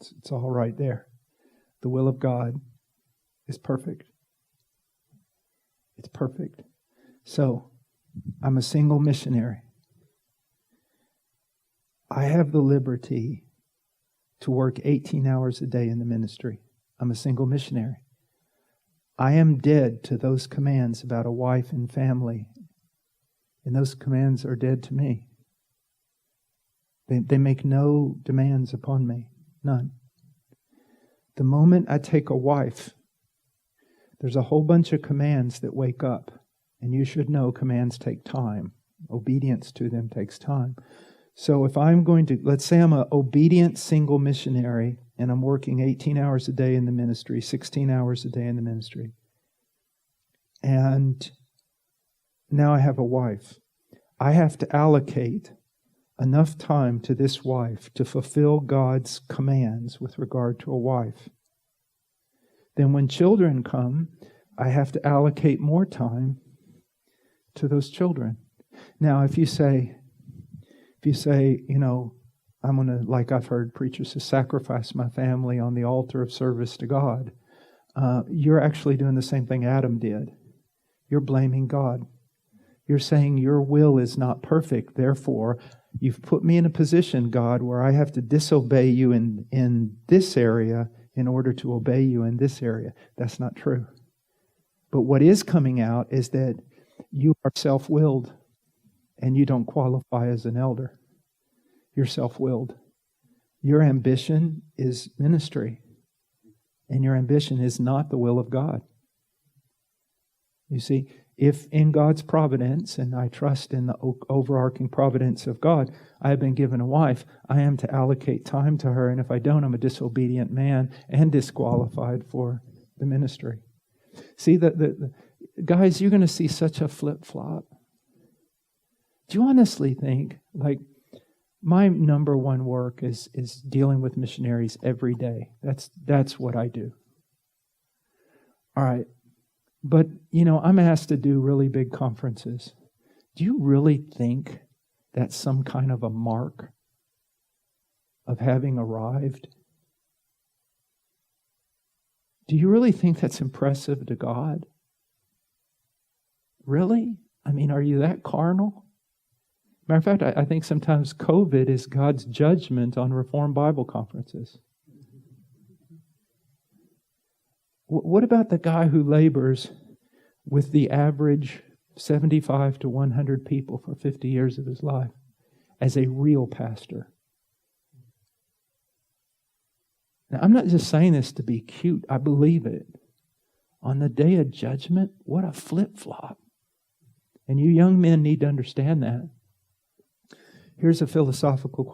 It's all right there. The will of God is perfect. It's perfect. So, I'm a single missionary. I have the liberty to work 18 hours a day in the ministry. I'm a single missionary. I am dead to those commands about a wife and family. And those commands are dead to me. They make no demands upon me. None. The moment I take a wife, there's a whole bunch of commands that wake up. And you should know commands take time. Obedience to them takes time. So if I'm going to, let's say I'm an obedient single missionary and I'm working 18 hours a day in the ministry, 16 hours a day in the ministry. And now I have a wife. I have to allocate enough time to this wife to fulfill God's commands with regard to a wife. Then when children come, I have to allocate more time to those children. Now, if you say, you know, I'm going to, like I've heard preachers say, sacrifice my family on the altar of service to God, you're actually doing the same thing Adam did. You're blaming God. You're saying your will is not perfect, therefore you've put me in a position, God, where I have to disobey you in this area in order to obey you in this area. That's not true. But what is coming out is that you are self-willed and you don't qualify as an elder. You're self-willed. Your ambition is ministry, and your ambition is not the will of God. You see, if in God's providence, and I trust in the overarching providence of God, I have been given a wife, I am to allocate time to her, and if I don't, I'm a disobedient man and disqualified for the ministry. See, the guys, you're going to see such a flip-flop. Do you honestly think, like, my number one work is dealing with missionaries every day. That's what I do. All right. But, you know, I'm asked to do really big conferences. Do you really think that's some kind of a mark of having arrived? Do you really think that's impressive to God? Really? I mean, are you that carnal? Matter of fact, I think sometimes COVID is God's judgment on Reformed Bible conferences. What about the guy who labors with the average 75 to 100 people for 50 years of his life as a real pastor? Now, I'm not just saying this to be cute. I believe it. On the day of judgment, what a flip-flop. And you young men need to understand that. Here's a philosophical question.